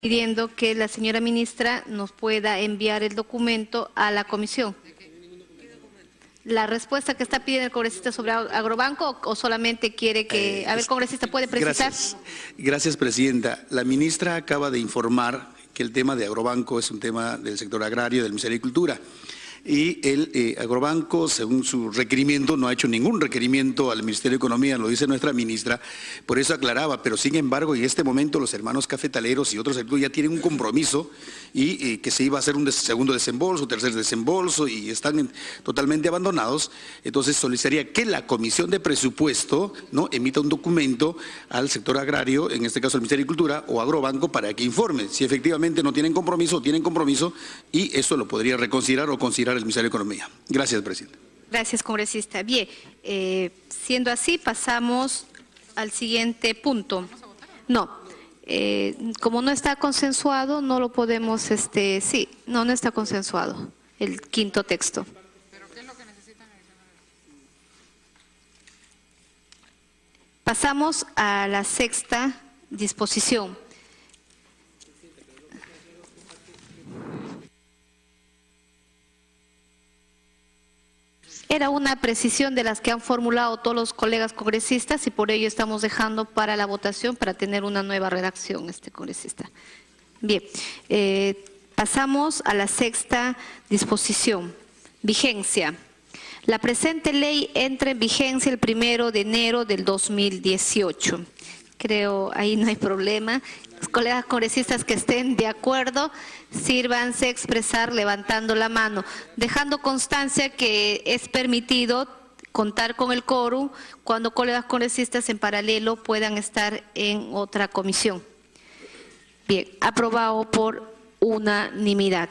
pidiendo que la señora ministra nos pueda enviar el documento a la comisión. La respuesta que está pidiendo el congresista sobre Agrobanco o solamente quiere que… A ver, congresista, ¿puede precisar? Gracias, presidenta. La ministra acaba de informar que el tema de Agrobanco es un tema del sector agrario, del Ministerio de Agricultura. Y el Agrobanco, según su requerimiento, no ha hecho ningún requerimiento al Ministerio de Economía, lo dice nuestra ministra, por eso aclaraba, pero sin embargo en este momento los hermanos cafetaleros y otros sectores ya tienen un compromiso y que se iba a hacer un segundo desembolso, tercer desembolso y están totalmente abandonados. Entonces solicitaría que la Comisión de Presupuesto emita un documento al sector agrario, en este caso al Ministerio de Agricultura o Agrobanco, para que informe si efectivamente no tienen compromiso o tienen compromiso, y eso lo podría reconsiderar o considerar el Ministerio de Economía. Gracias, presidente. Gracias, congresista. Bien, siendo así, pasamos al siguiente punto. No, como no está consensuado, no lo podemos, no está consensuado el quinto texto. ¿Pero qué es lo que necesitan adicional? Pasamos a la sexta disposición. Era una precisión de las que han formulado todos los colegas congresistas y por ello estamos dejando para la votación para tener una nueva redacción, congresista. Bien, pasamos a la sexta disposición. Vigencia. La presente ley entra en vigencia el 1 de enero del 2018. Creo ahí no hay problema. Los colegas congresistas que estén de acuerdo, sírvanse a expresar levantando la mano, dejando constancia que es permitido contar con el quórum cuando colegas congresistas en paralelo puedan estar en otra comisión. Bien, aprobado por unanimidad.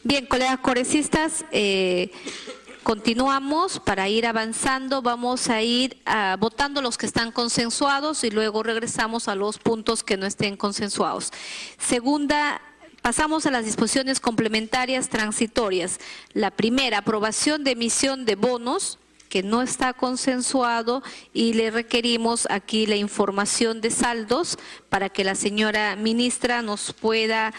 Bien, colegas congresistas, continuamos para ir avanzando. Vamos a ir votando los que están consensuados y luego regresamos a los puntos que no estén consensuados. Segunda, pasamos a las disposiciones complementarias transitorias. La primera, aprobación de emisión de bonos, que no está consensuado, y le requerimos aquí la información de saldos para que la señora ministra nos pueda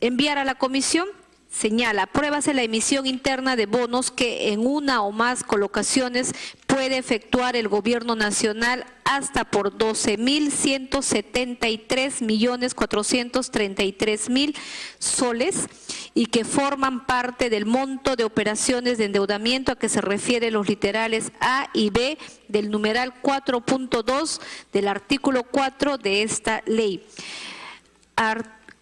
enviar a la comisión. Señala, apruébase la emisión interna de bonos que en una o más colocaciones puede efectuar el gobierno nacional hasta por 12.173.433.000 soles y que forman parte del monto de operaciones de endeudamiento a que se refieren los literales A y B del numeral 4.2 del artículo 4 de esta ley.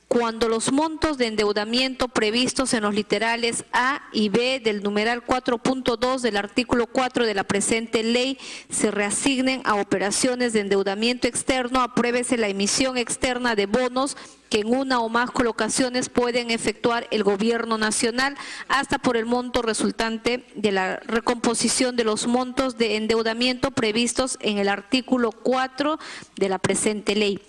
Cuando los montos de endeudamiento previstos en los literales A y B del numeral 4.2 del artículo 4 de la presente ley se reasignen a operaciones de endeudamiento externo, apruébese la emisión externa de bonos que en una o más colocaciones pueden efectuar el gobierno nacional hasta por el monto resultante de la recomposición de los montos de endeudamiento previstos en el artículo 4 de la presente ley.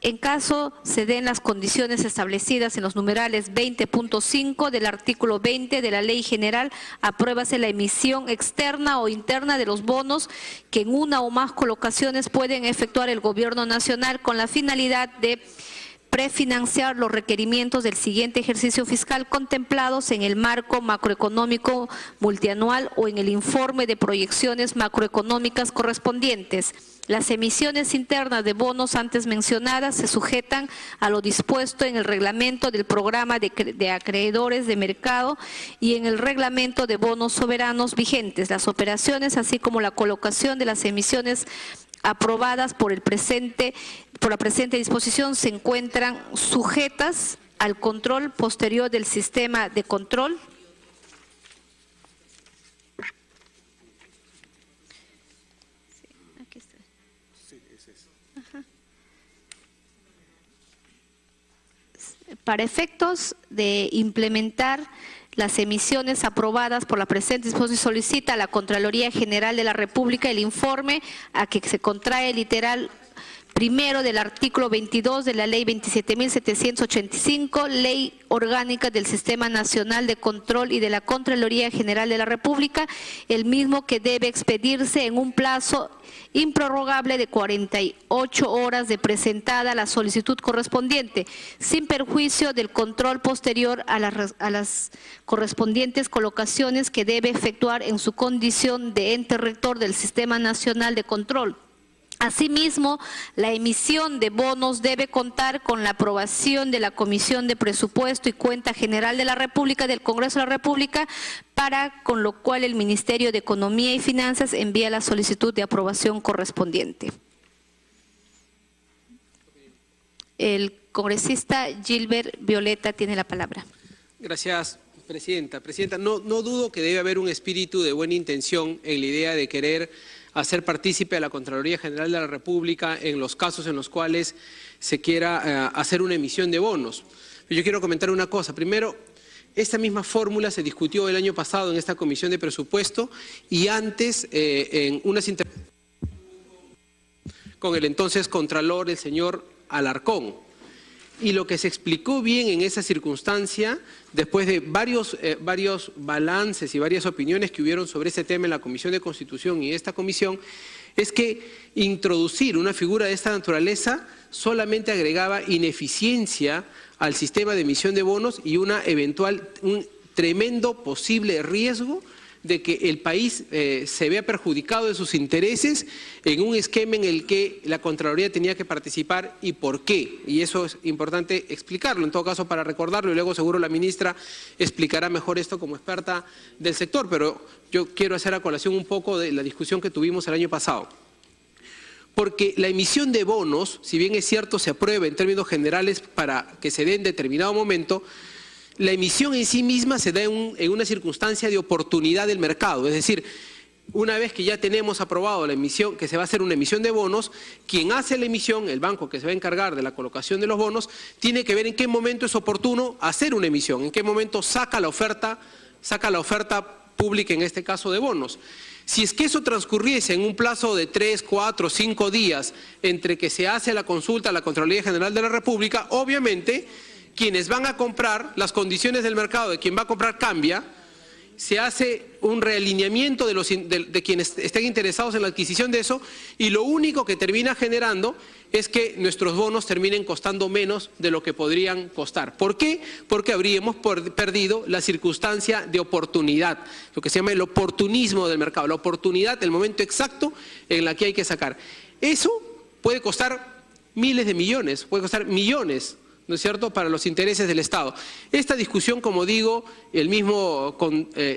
En caso se den las condiciones establecidas en los numerales 20.5 del artículo 20 de la Ley General, apruébase la emisión externa o interna de los bonos que en una o más colocaciones pueden efectuar el Gobierno Nacional con la finalidad de prefinanciar los requerimientos del siguiente ejercicio fiscal contemplados en el marco macroeconómico multianual o en el informe de proyecciones macroeconómicas correspondientes. Las emisiones internas de bonos antes mencionadas se sujetan a lo dispuesto en el reglamento del programa de acreedores de mercado y en el reglamento de bonos soberanos vigentes. Las operaciones, así como la colocación de las emisiones aprobadas por la presente disposición, se encuentran sujetas al control posterior del sistema de control. Aquí está. Para efectos de implementar las emisiones aprobadas por la presente disposición, solicita a la Contraloría General de la República el informe a que se contrae literal primero del artículo 22 de la Ley 27.785, Ley Orgánica del Sistema Nacional de Control y de la Contraloría General de la República, el mismo que debe expedirse en un plazo improrrogable de 48 horas de presentada la solicitud correspondiente, sin perjuicio del control posterior a las correspondientes colocaciones que debe efectuar en su condición de ente rector del Sistema Nacional de Control. Asimismo, la emisión de bonos debe contar con la aprobación de la Comisión de Presupuesto y Cuenta General de la República, del Congreso de la República, con lo cual el Ministerio de Economía y Finanzas envía la solicitud de aprobación correspondiente. El congresista Gilbert Violeta tiene la palabra. Gracias, Presidenta. Presidenta, no dudo que debe haber un espíritu de buena intención en la idea de querer hacer partícipe a la Contraloría General de la República en los casos en los cuales se quiera hacer una emisión de bonos. Yo quiero comentar una cosa. Primero, esta misma fórmula se discutió el año pasado en esta Comisión de Presupuesto y antes en unas intervenciones con el entonces Contralor, el señor Alarcón. Y lo que se explicó bien en esa circunstancia, después de varios balances y varias opiniones que hubieron sobre ese tema en la Comisión de Constitución y esta comisión, es que introducir una figura de esta naturaleza solamente agregaba ineficiencia al sistema de emisión de bonos y un tremendo posible riesgo de que el país se vea perjudicado de sus intereses en un esquema en el que la Contraloría tenía que participar y por qué. Y eso es importante explicarlo, en todo caso para recordarlo, y luego seguro la ministra explicará mejor esto como experta del sector, pero yo quiero hacer a colación un poco de la discusión que tuvimos el año pasado. Porque la emisión de bonos, si bien es cierto se aprueba en términos generales para que se dé en determinado momento, la emisión en sí misma se da en una circunstancia de oportunidad del mercado, es decir, una vez que ya tenemos aprobado la emisión, que se va a hacer una emisión de bonos, quien hace la emisión, el banco que se va a encargar de la colocación de los bonos, tiene que ver en qué momento es oportuno hacer una emisión, en qué momento saca la oferta pública, en este caso de bonos. Si es que eso transcurriese en un plazo de 3, 4, 5 días entre que se hace la consulta a la Contraloría General de la República, obviamente quienes van a comprar, las condiciones del mercado de quien va a comprar cambia, se hace un realineamiento de quienes estén interesados en la adquisición de eso y lo único que termina generando es que nuestros bonos terminen costando menos de lo que podrían costar. ¿Por qué? Porque habríamos perdido la circunstancia de oportunidad, lo que se llama el oportunismo del mercado, la oportunidad, el momento exacto en la que hay que sacar. Eso puede costar miles de millones, puede costar millones, ¿no es cierto?, para los intereses del Estado. Esta discusión, como digo, el mismo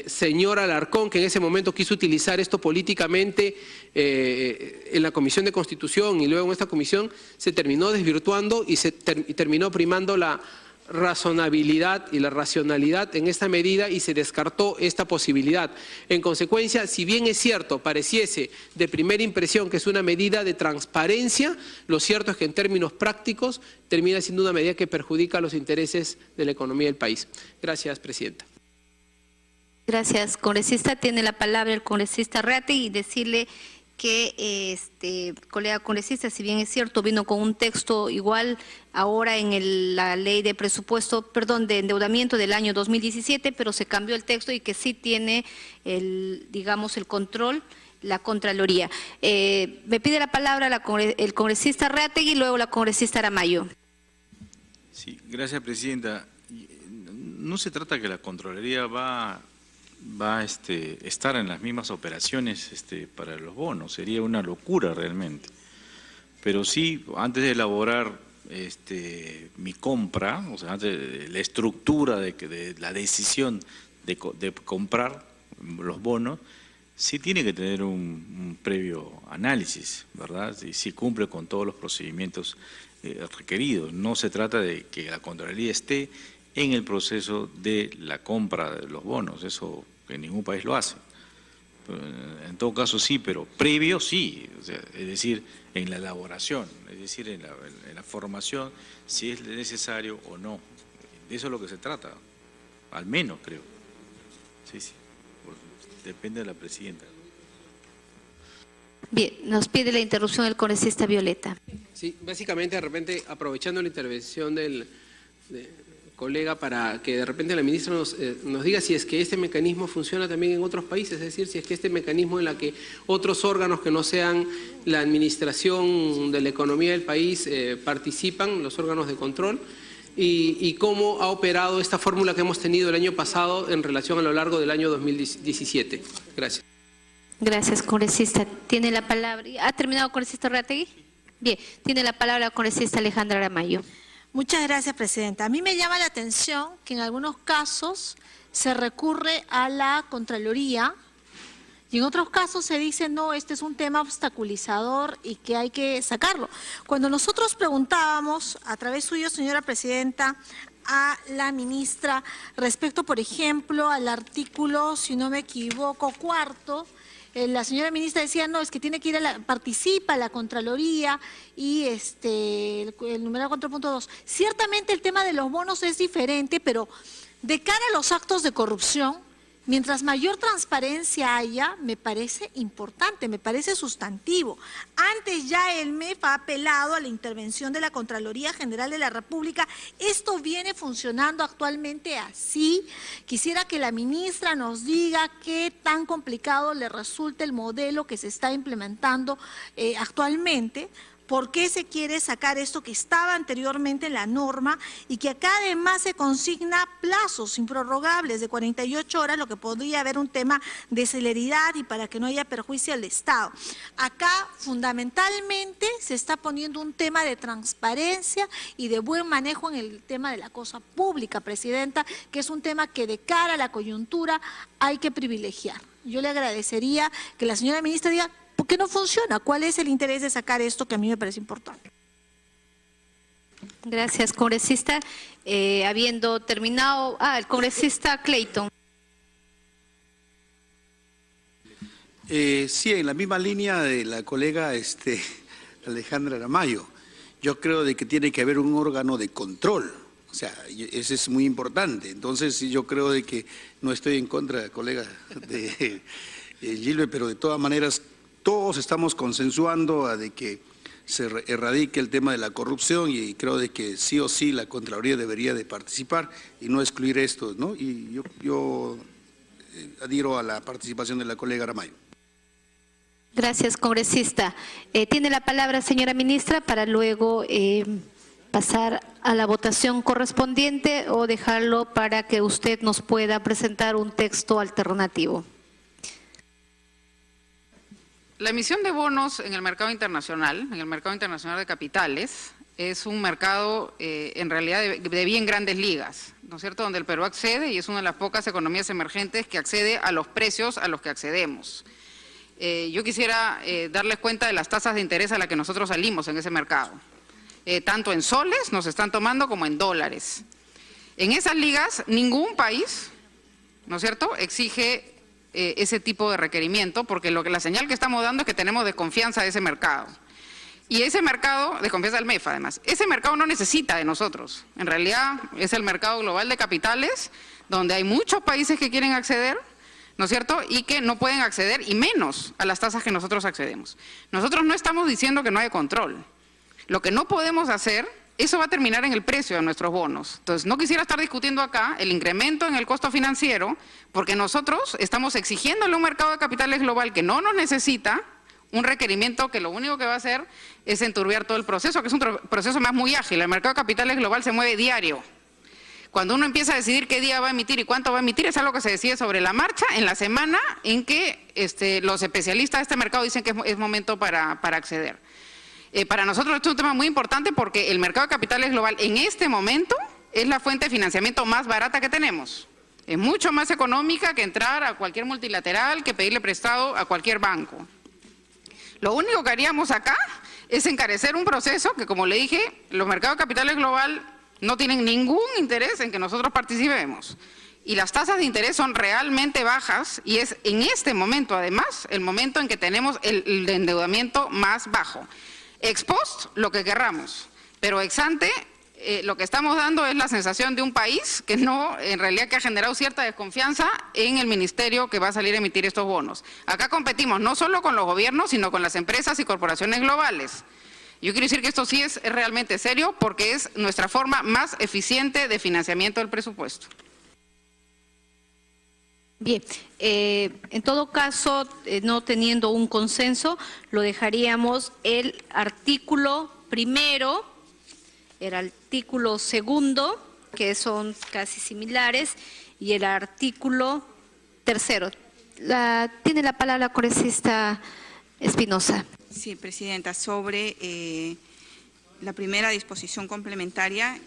señor Alarcón, que en ese momento quiso utilizar esto políticamente en la Comisión de Constitución y luego en esta comisión, se terminó desvirtuando y terminó primando la razonabilidad y la racionalidad en esta medida y se descartó esta posibilidad. En consecuencia, si bien es cierto, pareciese de primera impresión que es una medida de transparencia, lo cierto es que en términos prácticos termina siendo una medida que perjudica los intereses de la economía del país. Gracias, Presidenta. Gracias, congresista. Tiene la palabra el congresista Arreategui y decirle que colega congresista, si bien es cierto, vino con un texto igual ahora en la ley de presupuesto, de endeudamiento del año 2017, pero se cambió el texto y que sí tiene el control, la Contraloría. Me pide la palabra el congresista Arreategui y luego la congresista Aramayo. Sí, gracias, Presidenta. No se trata que la Contraloría va a estar en las mismas operaciones para los bonos, sería una locura realmente. Pero sí, antes de elaborar mi compra, o sea, antes de la estructura de la decisión de comprar los bonos, sí tiene que tener un previo análisis, ¿verdad? Si cumple con todos los procedimientos requerido. No se trata de que la Contraloría esté en el proceso de la compra de los bonos, eso en ningún país lo hace. En todo caso sí, pero previo sí, o sea, es decir, en la elaboración, es decir, en la formación, si es necesario o no. De eso es lo que se trata, al menos creo. Sí, depende de la presidenta. Bien, nos pide la interrupción el congresista Violeta. Sí, básicamente de repente aprovechando la intervención del colega para que de repente la ministra nos diga si es que este mecanismo funciona también en otros países, es decir, si es que este mecanismo en la que otros órganos que no sean la administración de la economía del país participan, los órganos de control, y cómo ha operado esta fórmula que hemos tenido el año pasado en relación a lo largo del año 2017. Gracias. Gracias, congresista. Tiene la palabra. ¿Ha terminado, congresista Reategui? Bien, tiene la palabra la congresista Alejandra Aramayo. Muchas gracias, presidenta. A mí me llama la atención que en algunos casos se recurre a la Contraloría y en otros casos se dice, no, este es un tema obstaculizador y que hay que sacarlo. Cuando nosotros preguntábamos, a través suyo, señora presidenta, a la ministra respecto, por ejemplo, al artículo, si no me equivoco, 4, la señora ministra decía, no, es que tiene que ir participa la Contraloría y el numeral 4.2. Ciertamente el tema de los bonos es diferente, pero de cara a los actos de corrupción, mientras mayor transparencia haya, me parece importante, me parece sustantivo. Antes ya el MEF ha apelado a la intervención de la Contraloría General de la República. Esto viene funcionando actualmente así. Quisiera que la ministra nos diga qué tan complicado le resulta el modelo que se está implementando actualmente. ¿Por qué se quiere sacar esto que estaba anteriormente en la norma y que acá además se consigna plazos improrrogables de 48 horas, lo que podría haber un tema de celeridad y para que no haya perjuicio al Estado? Acá fundamentalmente se está poniendo un tema de transparencia y de buen manejo en el tema de la cosa pública, presidenta, que es un tema que de cara a la coyuntura hay que privilegiar. Yo le agradecería que la señora ministra diga, ¿por qué no funciona? ¿Cuál es el interés de sacar esto que a mí me parece importante? Gracias, congresista. Habiendo terminado, el congresista Clayton. Sí, en la misma línea de la colega Alejandra Aramayo, yo creo de que tiene que haber un órgano de control. O sea, eso es muy importante. Entonces, yo creo de que no estoy en contra, colega de Gilbert, pero de todas maneras todos estamos consensuando de que se erradique el tema de la corrupción y creo de que sí o sí la Contraloría debería de participar y no excluir esto, ¿no? Y yo adhiero a la participación de la colega Aramayo. Gracias, congresista. Tiene la palabra, señora ministra, para luego pasar a la votación correspondiente o dejarlo para que usted nos pueda presentar un texto alternativo. La emisión de bonos en el mercado internacional, de capitales, es un mercado en realidad de bien grandes ligas, ¿no es cierto?, donde el Perú accede y es una de las pocas economías emergentes que accede a los precios a los que accedemos. Yo quisiera darles cuenta de las tasas de interés a las que nosotros salimos en ese mercado. Tanto en soles nos están tomando como en dólares. En esas ligas ningún país, ¿no es cierto?, exige ese tipo de requerimiento, porque la señal que estamos dando es que tenemos desconfianza de ese mercado. Y ese mercado, desconfianza del MEF además, ese mercado no necesita de nosotros. En realidad es el mercado global de capitales, donde hay muchos países que quieren acceder, ¿no es cierto?, y que no pueden acceder, y menos a las tasas que nosotros accedemos. Nosotros no estamos diciendo que no hay control. Lo que no podemos hacer, eso va a terminar en el precio de nuestros bonos. Entonces, no quisiera estar discutiendo acá el incremento en el costo financiero, porque nosotros estamos exigiéndole a un mercado de capitales global que no nos necesita un requerimiento que lo único que va a hacer es enturbiar todo el proceso, que es un proceso más muy ágil. El mercado de capitales global se mueve diario. Cuando uno empieza a decidir qué día va a emitir y cuánto va a emitir, es algo que se decide sobre la marcha en la semana en que los especialistas de este mercado dicen que es momento para acceder. Para nosotros esto es un tema muy importante porque el mercado de capitales global en este momento es la fuente de financiamiento más barata que tenemos. Es mucho más económica que entrar a cualquier multilateral, que pedirle prestado a cualquier banco. Lo único que haríamos acá es encarecer un proceso que, como le dije, los mercados de capitales global no tienen ningún interés en que nosotros participemos. Y las tasas de interés son realmente bajas y es en este momento, además, el momento en que tenemos el endeudamiento más bajo. Ex post, lo que querramos, pero ex ante, lo que estamos dando es la sensación de un país que no, en realidad que ha generado cierta desconfianza en el ministerio que va a salir a emitir estos bonos. Acá competimos no solo con los gobiernos, sino con las empresas y corporaciones globales. Yo quiero decir que esto sí es realmente serio porque es nuestra forma más eficiente de financiamiento del presupuesto. Bien, en todo caso, no teniendo un consenso, lo dejaríamos el artículo primero, el artículo segundo, que son casi similares, y el artículo tercero. Tiene la palabra la congresista Espinosa. Sí, Presidenta, sobre la primera disposición complementaria,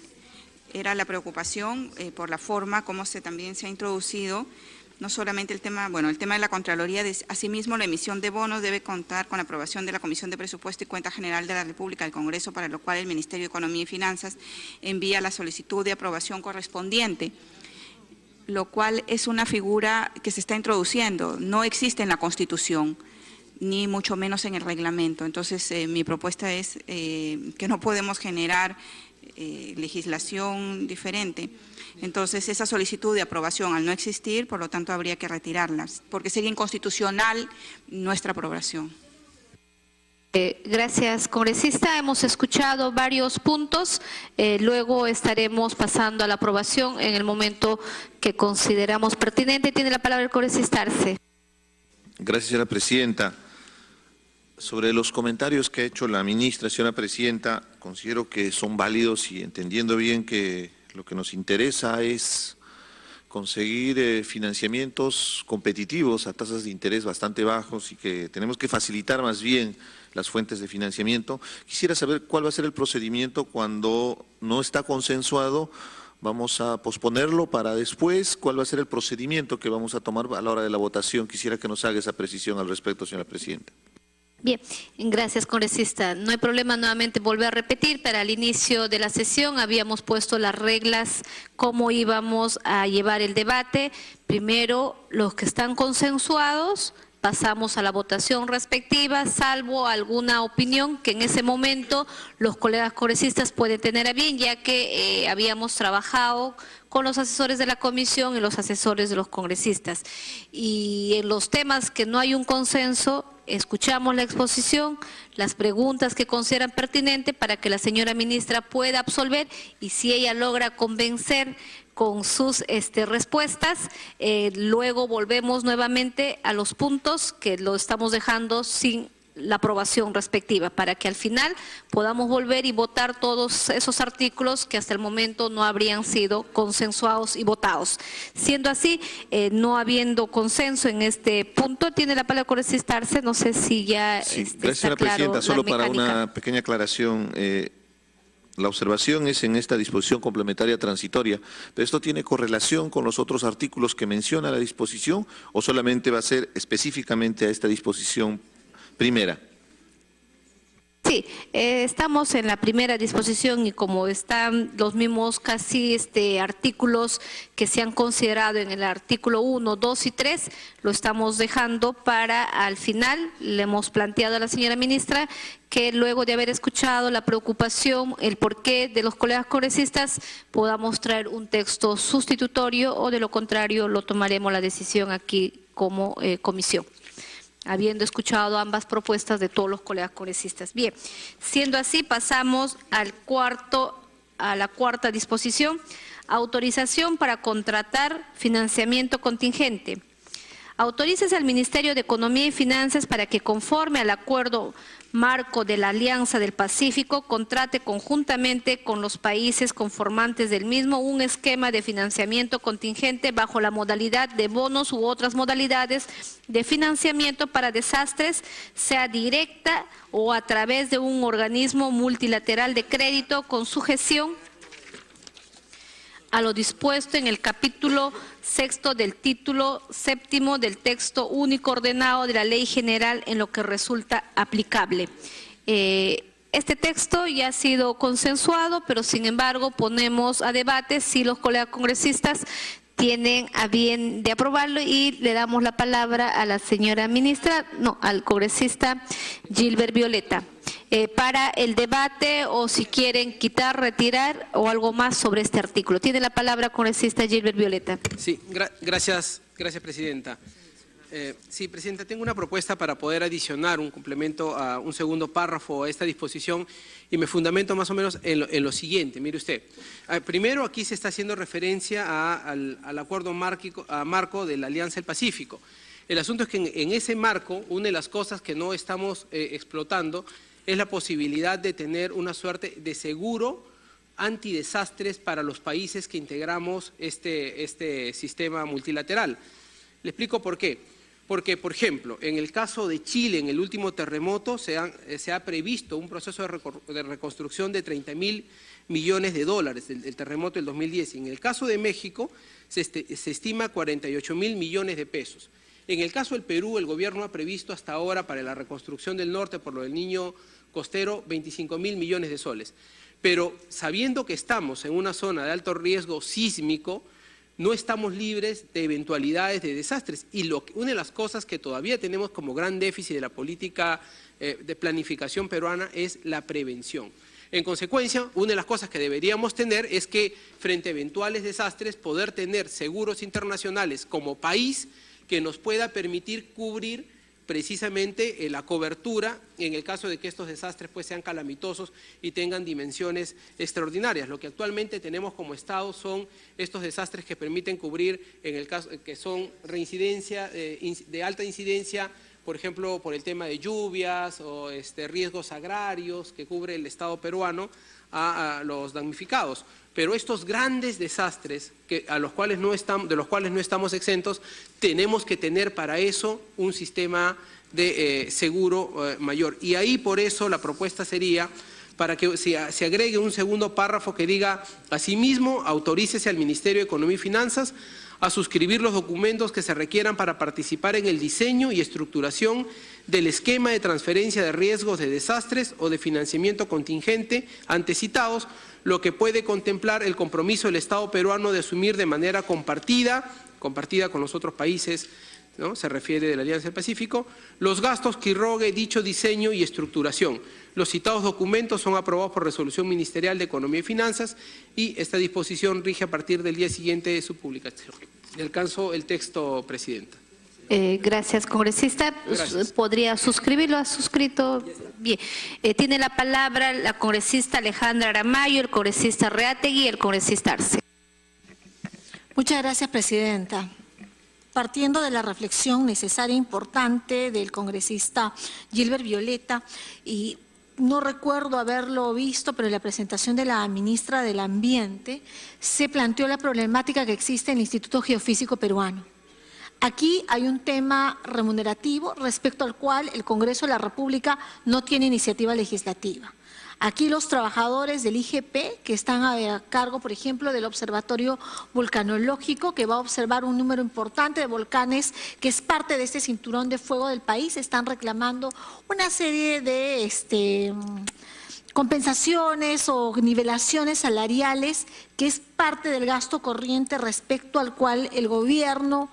era la preocupación por la forma como también se ha introducido. No solamente el tema de la Contraloría, asimismo la emisión de bonos debe contar con la aprobación de la Comisión de Presupuesto y Cuenta General de la República del Congreso, para lo cual el Ministerio de Economía y Finanzas envía la solicitud de aprobación correspondiente, lo cual es una figura que se está introduciendo, no existe en la Constitución, ni mucho menos en el reglamento. Entonces, mi propuesta es que no podemos generar legislación diferente. Entonces, esa solicitud de aprobación, al no existir, por lo tanto, habría que retirarlas, porque sería inconstitucional nuestra aprobación. Gracias, congresista. Hemos escuchado varios puntos. Luego estaremos pasando a la aprobación en el momento que consideramos pertinente. Tiene la palabra el congresista Arce. Gracias, señora presidenta. Sobre los comentarios que ha hecho la ministra, señora presidenta, considero que son válidos y entendiendo bien que lo que nos interesa es conseguir financiamientos competitivos a tasas de interés bastante bajos y que tenemos que facilitar más bien las fuentes de financiamiento. Quisiera saber cuál va a ser el procedimiento cuando no está consensuado. Vamos a posponerlo para después. ¿Cuál va a ser el procedimiento que vamos a tomar a la hora de la votación? Quisiera que nos haga esa precisión al respecto, señora presidenta. Bien, gracias, congresista. No hay problema, nuevamente volver a repetir. Para el inicio de la sesión habíamos puesto las reglas, cómo íbamos a llevar el debate. Primero, los que están consensuados, pasamos a la votación respectiva, salvo alguna opinión que en ese momento los colegas congresistas pueden tener a bien, ya que habíamos trabajado con los asesores de la comisión y los asesores de los congresistas. Y en los temas que no hay un consenso, escuchamos la exposición, las preguntas que consideran pertinente para que la señora ministra pueda absolver, y si ella logra convencer con sus respuestas, luego volvemos nuevamente a los puntos que lo estamos dejando sin la aprobación respectiva, para que al final podamos volver y votar todos esos artículos que hasta el momento no habrían sido consensuados y votados. Siendo así, no habiendo consenso en este punto, tiene la palabra el congresista Arce. No sé si ya sí, está gracias, señora claro presidenta. Solo para mecánica. una pequeña aclaración. La observación es en esta disposición complementaria transitoria, pero ¿esto tiene correlación con los otros artículos que menciona la disposición o solamente va a ser específicamente a esta disposición primera? Sí, estamos en la primera disposición y como están los mismos casi artículos que se han considerado en el artículo 1, 2 y 3, lo estamos dejando para al final. Le hemos planteado a la señora ministra que luego de haber escuchado la preocupación, el porqué de los colegas congresistas, podamos traer un texto sustitutorio o de lo contrario lo tomaremos la decisión aquí como comisión, habiendo escuchado ambas propuestas de todos los colegas congresistas. Bien, siendo así, pasamos a la cuarta disposición, autorización para contratar financiamiento contingente. Autorícese al Ministerio de Economía y Finanzas para que, conforme al acuerdo marco de la Alianza del Pacífico, contrate conjuntamente con los países conformantes del mismo un esquema de financiamiento contingente bajo la modalidad de bonos u otras modalidades de financiamiento para desastres, sea directa o a través de un organismo multilateral de crédito con sujeción a lo dispuesto en el capítulo 6 del título 7 del texto único ordenado de la Ley General en lo que resulta aplicable. Este texto ya ha sido consensuado, pero sin embargo ponemos a debate si los colegas congresistas tienen a bien de aprobarlo, y le damos la palabra a la señora ministra, no, al congresista Gilbert Violeta, para el debate, o si quieren quitar, retirar o algo más sobre este artículo. Tiene la palabra congresista Gilbert Violeta. Sí, gracias, presidenta. Sí, presidenta, tengo una propuesta para poder adicionar un complemento a un segundo párrafo a esta disposición, y me fundamento más o menos en lo siguiente. Mire usted, primero aquí se está haciendo referencia al acuerdo marco de la Alianza del Pacífico. El asunto es que en ese marco, una de las cosas que no estamos explotando es la posibilidad de tener una suerte de seguro antidesastres para los países que integramos este sistema multilateral. Le explico por qué. Porque, por ejemplo, en el caso de Chile, en el último terremoto, se ha previsto un proceso de reconstrucción de 30.000 millones de dólares del terremoto del 2010. Y en el caso de México, se estima 48.000 millones de pesos. En el caso del Perú, el gobierno ha previsto hasta ahora para la reconstrucción del norte por lo del Niño costero 25.000 millones de soles. Pero sabiendo que estamos en una zona de alto riesgo sísmico, no estamos libres de eventualidades de desastres, y una de las cosas que todavía tenemos como gran déficit de la política de planificación peruana es la prevención. En consecuencia, una de las cosas que deberíamos tener es que frente a eventuales desastres poder tener seguros internacionales como país que nos pueda permitir cubrir precisamente la cobertura en el caso de que estos desastres pues sean calamitosos y tengan dimensiones extraordinarias. Lo que actualmente tenemos como Estado son estos desastres que permiten cubrir, en el caso que son reincidencia, de alta incidencia, por ejemplo, por el tema de lluvias o riesgos agrarios que cubre el Estado peruano a los damnificados. Pero estos grandes desastres de los cuales no estamos exentos, tenemos que tener para eso un sistema de seguro mayor. Y ahí por eso la propuesta sería para que se agregue un segundo párrafo que diga: asimismo, autorícese al Ministerio de Economía y Finanzas a suscribir los documentos que se requieran para participar en el diseño y estructuración del esquema de transferencia de riesgos de desastres o de financiamiento contingente antecitados, lo que puede contemplar el compromiso del Estado peruano de asumir de manera compartida con los otros países, ¿no? Se refiere de la Alianza del Pacífico, los gastos que irrogue dicho diseño y estructuración. Los citados documentos son aprobados por resolución ministerial de Economía y Finanzas, y esta disposición rige a partir del día siguiente de su publicación. Le alcanzo el texto, presidenta. Gracias, congresista. Gracias. ¿Podría suscribirlo? ¿Ha suscrito? Bien. Tiene la palabra la congresista Alejandra Aramayo, el congresista Reategui y el congresista Arce. Muchas gracias, presidenta. Partiendo de la reflexión necesaria e importante del congresista Gilbert Violeta, y no recuerdo haberlo visto, pero en la presentación de la ministra del Ambiente se planteó la problemática que existe en el Instituto Geofísico Peruano. Aquí hay un tema remunerativo respecto al cual el Congreso de la República no tiene iniciativa legislativa. Aquí los trabajadores del IGP, que están a cargo, por ejemplo, del Observatorio Volcanológico, que va a observar un número importante de volcanes, que es parte de este cinturón de fuego del país, están reclamando una serie de compensaciones o nivelaciones salariales, que es parte del gasto corriente respecto al cual el gobierno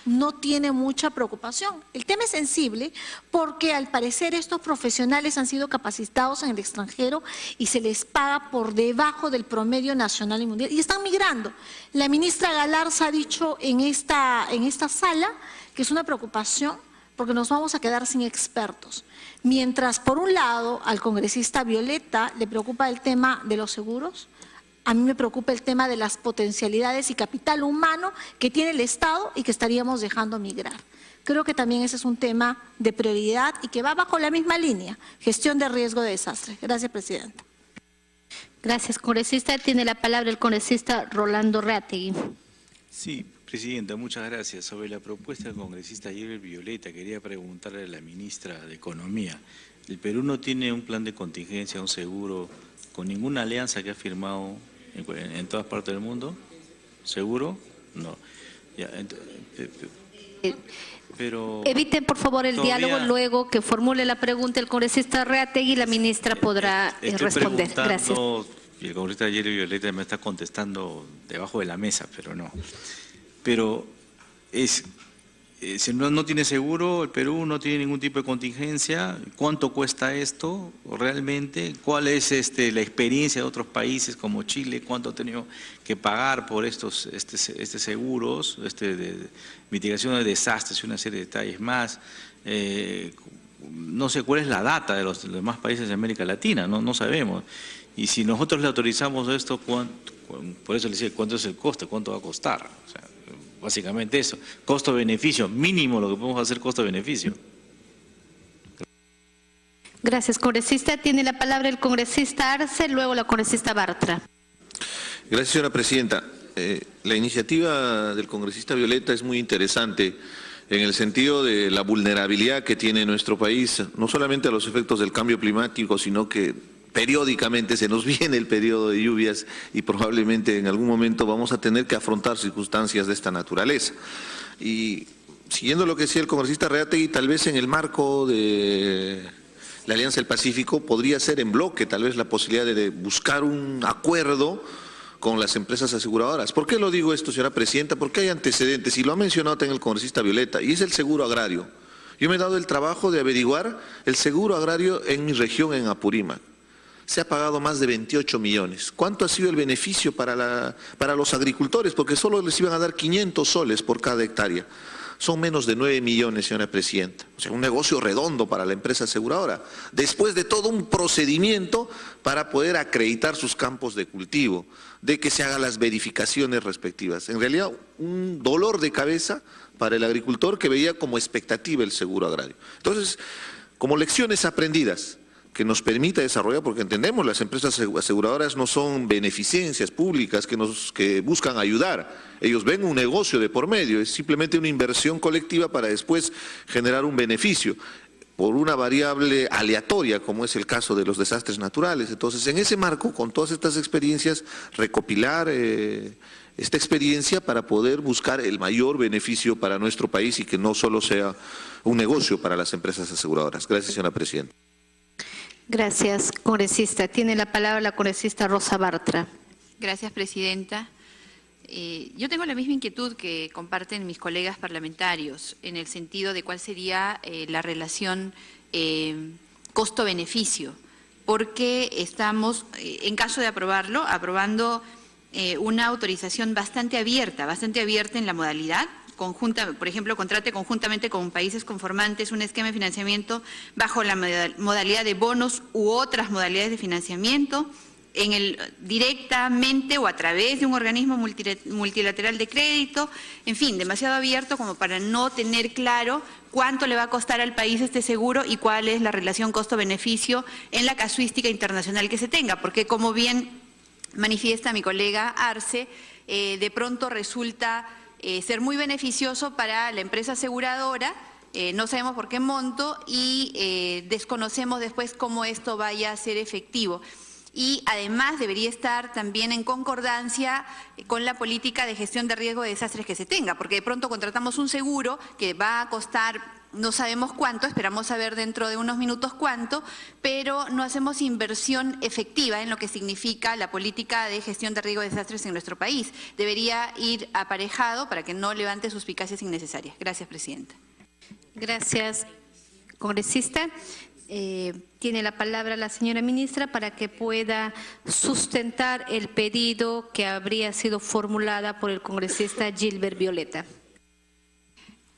no tiene mucha preocupación. El tema es sensible porque al parecer estos profesionales han sido capacitados en el extranjero y se les paga por debajo del promedio nacional y mundial y están migrando. La ministra Galarza ha dicho en esta sala que es una preocupación porque nos vamos a quedar sin expertos. Mientras por un lado al congresista Violeta le preocupa el tema de los seguros, a mí me preocupa el tema de las potencialidades y capital humano que tiene el Estado y que estaríamos dejando migrar. Creo que también ese es un tema de prioridad y que va bajo la misma línea, gestión de riesgo de desastre. Gracias, presidenta. Gracias, congresista. Tiene la palabra el congresista Rolando Reategui. Sí, presidenta, muchas gracias. Sobre la propuesta del congresista Gilbert Violeta, quería preguntarle a la ministra de Economía. El Perú no tiene un plan de contingencia, un seguro, con ninguna alianza que ha firmado en todas partes del mundo. ¿Seguro? No. Ya, pero eviten, por favor, el todavía, diálogo. Luego que formule la pregunta el congresista Reategui, la ministra podrá responder. Gracias. Y el congresista Jerry Violeta me está contestando debajo de la mesa, pero no. Pero si no tiene seguro, el Perú no tiene ningún tipo de contingencia. ¿Cuánto cuesta esto realmente? ¿Cuál es la experiencia de otros países como Chile? ¿Cuánto ha tenido que pagar por estos seguros de mitigación de desastres y una serie de detalles más? No sé cuál es la data de los demás países de América Latina, no sabemos. Y si nosotros le autorizamos esto, por eso le decía, ¿cuánto es el costo? ¿Cuánto va a costar? O sea, básicamente eso, costo-beneficio, mínimo lo que podemos hacer costo-beneficio. Gracias, congresista. Tiene la palabra el congresista Arce, luego la congresista Bartra. Gracias, señora presidenta. La iniciativa del congresista Violeta es muy interesante en el sentido de la vulnerabilidad que tiene nuestro país, no solamente a los efectos del cambio climático, sino que periódicamente se nos viene el periodo de lluvias y probablemente en algún momento vamos a tener que afrontar circunstancias de esta naturaleza. Y siguiendo lo que decía el congresista Reategui, tal vez en el marco de la Alianza del Pacífico podría ser en bloque tal vez la posibilidad de buscar un acuerdo con las empresas aseguradoras. ¿Por qué lo digo esto, señora presidenta? Porque hay antecedentes, y lo ha mencionado también el congresista Violeta, y es el seguro agrario. Yo me he dado el trabajo de averiguar el seguro agrario en mi región, en Apurímac. Se ha pagado más de 28 millones. ¿Cuánto ha sido el beneficio para los agricultores? Porque solo les iban a dar 500 soles por cada hectárea. Son menos de 9 millones, señora presidenta. O sea, un negocio redondo para la empresa aseguradora. Después de todo un procedimiento para poder acreditar sus campos de cultivo, de que se hagan las verificaciones respectivas. En realidad, un dolor de cabeza para el agricultor que veía como expectativa el seguro agrario. Entonces, como lecciones aprendidas, que nos permita desarrollar, porque entendemos las empresas aseguradoras no son beneficencias públicas que buscan ayudar, ellos ven un negocio de por medio, es simplemente una inversión colectiva para después generar un beneficio por una variable aleatoria, como es el caso de los desastres naturales. Entonces, en ese marco, con todas estas experiencias, recopilar esta experiencia para poder buscar el mayor beneficio para nuestro país y que no solo sea un negocio para las empresas aseguradoras. Gracias, señora presidenta. Gracias, congresista. Tiene la palabra la congresista Rosa Bartra. Gracias, presidenta. Yo tengo la misma inquietud que comparten mis colegas parlamentarios en el sentido de cuál sería la relación costo-beneficio, porque estamos, en caso de aprobarlo, aprobando una autorización bastante abierta en la modalidad. Por ejemplo, contrate conjuntamente con países conformantes un esquema de financiamiento bajo la modalidad de bonos u otras modalidades de financiamiento, directamente o a través de un organismo multilateral de crédito, en fin, demasiado abierto como para no tener claro cuánto le va a costar al país este seguro y cuál es la relación costo-beneficio en la casuística internacional que se tenga, porque como bien manifiesta mi colega Arce, de pronto resulta ser muy beneficioso para la empresa aseguradora, no sabemos por qué monto y desconocemos después cómo esto vaya a ser efectivo. Y además debería estar también en concordancia con la política de gestión de riesgo de desastres que se tenga, porque de pronto contratamos un seguro que va a costar no sabemos cuánto, esperamos saber dentro de unos minutos cuánto, pero no hacemos inversión efectiva en lo que significa la política de gestión de riesgo de desastres en nuestro país. Debería ir aparejado para que no levante suspicacias innecesarias. Gracias, presidenta. Gracias, congresista. Tiene la palabra la señora ministra para que pueda sustentar el pedido que habría sido formulada por el congresista Gilbert Violeta.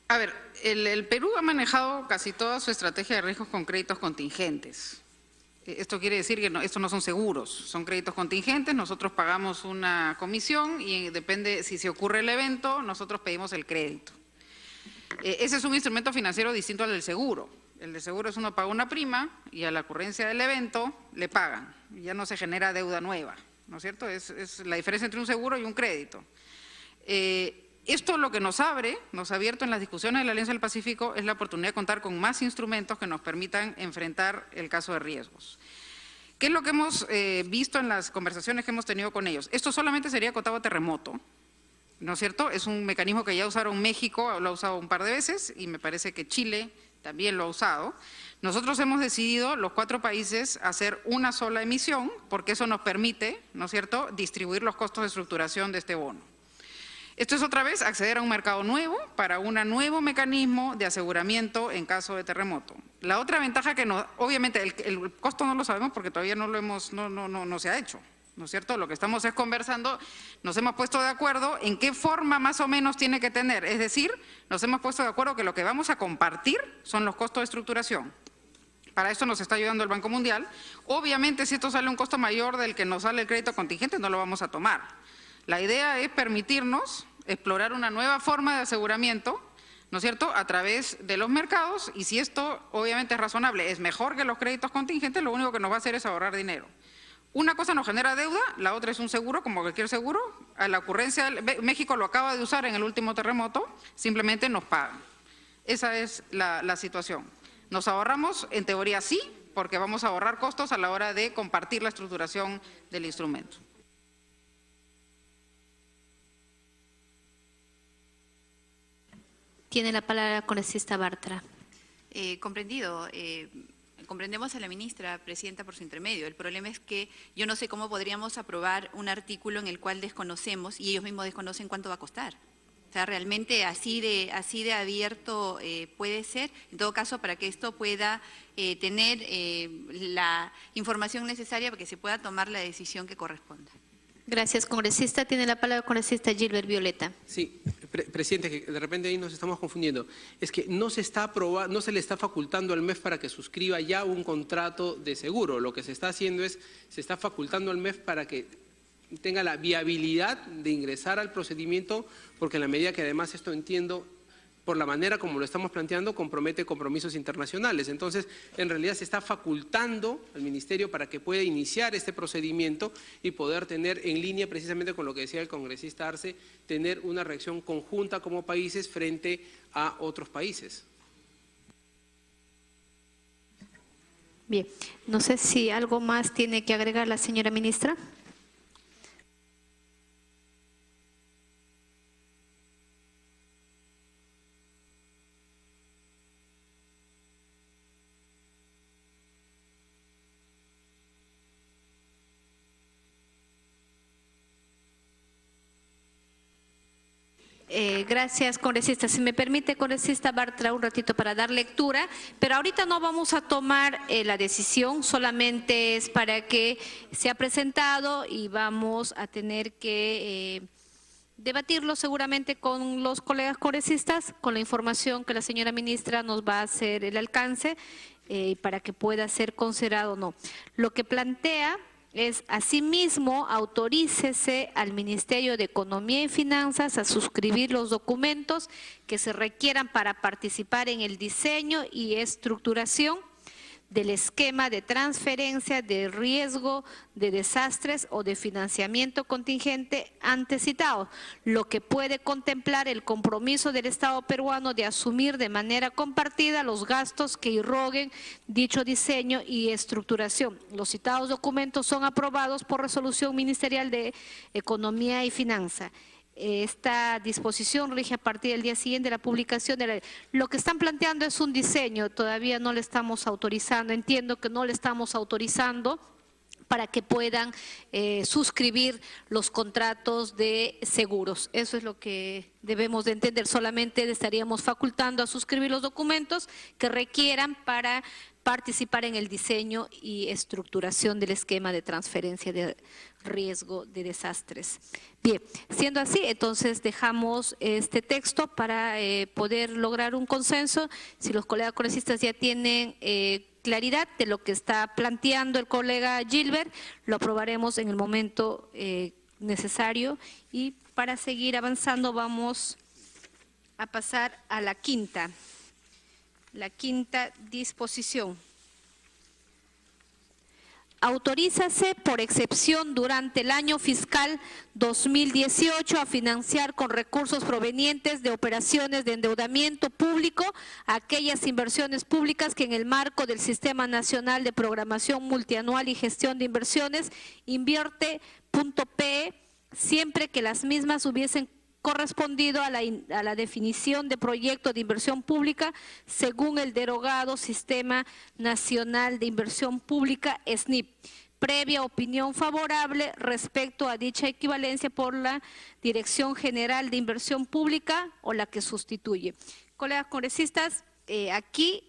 A ver, el Perú ha manejado casi toda su estrategia de riesgos con créditos contingentes. Esto quiere decir que estos no son seguros, son créditos contingentes, nosotros pagamos una comisión y depende si se ocurre el evento, nosotros pedimos el crédito. Ese es un instrumento financiero distinto al del seguro. El de seguro es uno paga una prima y a la ocurrencia del evento le pagan. Ya no se genera deuda nueva, ¿no es cierto? Es la diferencia entre un seguro y un crédito. Esto lo que nos ha abierto en las discusiones de la Alianza del Pacífico es la oportunidad de contar con más instrumentos que nos permitan enfrentar el caso de riesgos. ¿Qué es lo que hemos visto en las conversaciones que hemos tenido con ellos? Esto solamente sería acotado a terremoto ¿no es cierto? Es un mecanismo que ya usaron México, lo ha usado un par de veces, y me parece que Chile también lo ha usado. Nosotros hemos decidido, los 4 países, hacer una sola emisión, porque eso nos permite, ¿no es cierto?, distribuir los costos de estructuración de este bono. Esto es otra vez acceder a un mercado nuevo para un nuevo mecanismo de aseguramiento en caso de terremoto. La otra ventaja que nos, obviamente el costo no lo sabemos porque todavía no lo hemos, no se ha hecho, ¿no es cierto? Lo que estamos es conversando, nos hemos puesto de acuerdo en qué forma más o menos tiene que tener, es decir, nos hemos puesto de acuerdo que lo que vamos a compartir son los costos de estructuración. Para esto nos está ayudando el Banco Mundial. Obviamente, si esto sale un costo mayor del que nos sale el crédito contingente, no lo vamos a tomar. La idea es permitirnos explorar una nueva forma de aseguramiento, ¿no es cierto?, a través de los mercados, y si esto obviamente es razonable, es mejor que los créditos contingentes, lo único que nos va a hacer es ahorrar dinero. Una cosa nos genera deuda, la otra es un seguro, como cualquier seguro. A la ocurrencia, México lo acaba de usar en el último terremoto, simplemente nos pagan. Esa es la situación. ¿Nos ahorramos? En teoría sí, porque vamos a ahorrar costos a la hora de compartir la estructuración del instrumento. Tiene la palabra la congresista Bartra. Comprendido. Comprendemos a la ministra, presidenta, por su intermedio. El problema es que yo no sé cómo podríamos aprobar un artículo en el cual desconocemos y ellos mismos desconocen cuánto va a costar. O sea, realmente así de abierto puede ser. En todo caso, para que esto pueda tener la información necesaria para que se pueda tomar la decisión que corresponda. Gracias, congresista. Tiene la palabra la congresista Gilbert Violeta. Sí, presidente, que de repente ahí nos estamos confundiendo. Es que no se le está facultando al MEF para que suscriba ya un contrato de seguro. Lo que se está haciendo es, se está facultando al MEF para que tenga la viabilidad de ingresar al procedimiento, porque en la medida que además esto entiendo, por la manera como lo estamos planteando, compromete compromisos internacionales. Entonces, en realidad se está facultando al Ministerio para que pueda iniciar este procedimiento y poder tener en línea, precisamente con lo que decía el congresista Arce, tener una reacción conjunta como países frente a otros países. Bien, no sé si algo más tiene que agregar la señora ministra. Gracias, congresista. Si me permite, congresista Bartra, un ratito para dar lectura, pero ahorita no vamos a tomar la decisión, solamente es para que se ha presentado y vamos a tener que debatirlo seguramente con los colegas congresistas, con la información que la señora ministra nos va a hacer el alcance para que pueda ser considerado o no. Lo que plantea es, asimismo, autorícese al Ministerio de Economía y Finanzas a suscribir los documentos que se requieran para participar en el diseño y estructuración del esquema de transferencia de riesgo de desastres o de financiamiento contingente antes citado, lo que puede contemplar el compromiso del Estado peruano de asumir de manera compartida los gastos que irroguen dicho diseño y estructuración. Los citados documentos son aprobados por resolución ministerial de Economía y Finanza. Esta disposición rige a partir del día siguiente de la publicación de la ley. Lo que están planteando es un diseño, todavía no le estamos autorizando, entiendo que no le estamos autorizando para que puedan suscribir los contratos de seguros. Eso es lo que debemos de entender, solamente estaríamos facultando a suscribir los documentos que requieran para participar en el diseño y estructuración del esquema de transferencia de riesgo de desastres. Bien, siendo así, entonces dejamos este texto para poder lograr un consenso. Si los colegas congresistas ya tienen claridad de lo que está planteando el colega Gilbert, lo aprobaremos en el momento necesario. Y para seguir avanzando vamos a pasar a la quinta disposición. Autorízase por excepción durante el año fiscal 2018 a financiar con recursos provenientes de operaciones de endeudamiento público aquellas inversiones públicas que en el marco del Sistema Nacional de Programación Multianual y Gestión de Inversiones invierte.pe siempre que las mismas hubiesen correspondido a la definición de proyecto de inversión pública según el derogado Sistema Nacional de Inversión Pública, SNIP, previa opinión favorable respecto a dicha equivalencia por la Dirección General de Inversión Pública o la que sustituye. Colegas congresistas, aquí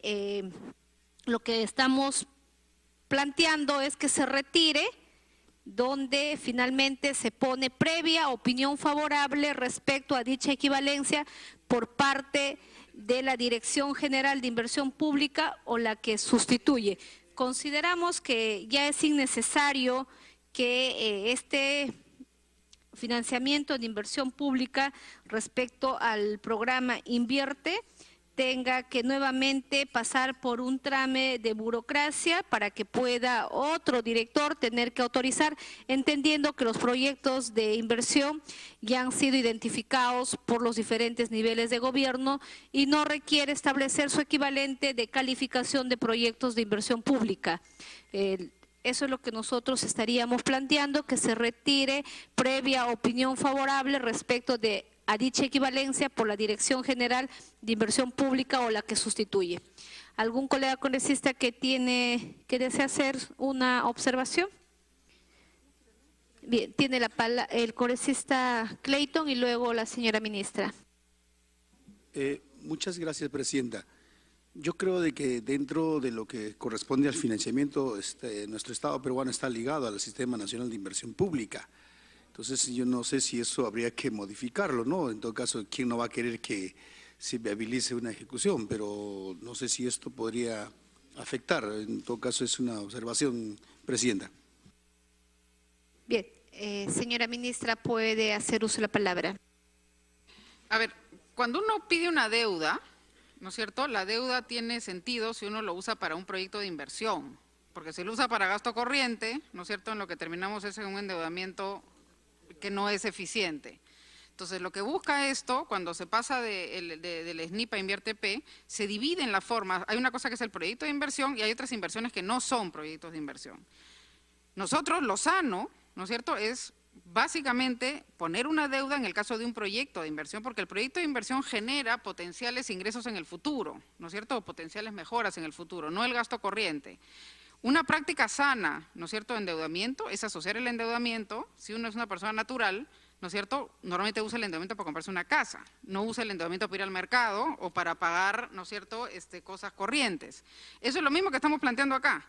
lo que estamos planteando es que se retire donde finalmente se pone previa opinión favorable respecto a dicha equivalencia por parte de la Dirección General de Inversión Pública o la que sustituye. Consideramos que ya es innecesario que este financiamiento de inversión pública respecto al programa Invierte tenga que nuevamente pasar por un trame de burocracia para que pueda otro director tener que autorizar, entendiendo que los proyectos de inversión ya han sido identificados por los diferentes niveles de gobierno y no requiere establecer su equivalente de calificación de proyectos de inversión pública. Eso es lo que nosotros estaríamos planteando, que se retire previa opinión favorable respecto a dicha equivalencia por la Dirección General de Inversión Pública o la que sustituye. ¿Algún colega congresista que desea hacer una observación? Bien, tiene la palabra el congresista Clayton y luego la señora ministra. Muchas gracias, presidenta. Yo creo de que dentro de lo que corresponde al financiamiento, nuestro Estado peruano está ligado al Sistema Nacional de Inversión Pública. Entonces, yo no sé si eso habría que modificarlo, ¿no? En todo caso, ¿quién no va a querer que se viabilice una ejecución? Pero no sé si esto podría afectar. En todo caso, es una observación, presidenta. Bien, señora ministra, puede hacer uso de la palabra. A ver, cuando uno pide una deuda, ¿no es cierto? La deuda tiene sentido si uno lo usa para un proyecto de inversión, porque si lo usa para gasto corriente, ¿no es cierto? En lo que terminamos es en un endeudamiento que no es eficiente. Entonces, lo que busca esto, cuando se pasa del SNIP a Invierte P, se divide en las formas. Hay una cosa que es el proyecto de inversión y hay otras inversiones que no son proyectos de inversión. Nosotros, lo sano, ¿no es cierto?, es básicamente poner una deuda en el caso de un proyecto de inversión, porque el proyecto de inversión genera potenciales ingresos en el futuro, ¿no es cierto?, o potenciales mejoras en el futuro, no el gasto corriente. Una práctica sana, ¿no es cierto?, de endeudamiento es asociar el endeudamiento, si uno es una persona natural, ¿no es cierto?, normalmente usa el endeudamiento para comprarse una casa, no usa el endeudamiento para ir al mercado o para pagar, ¿no es cierto?, cosas corrientes. Eso es lo mismo que estamos planteando acá.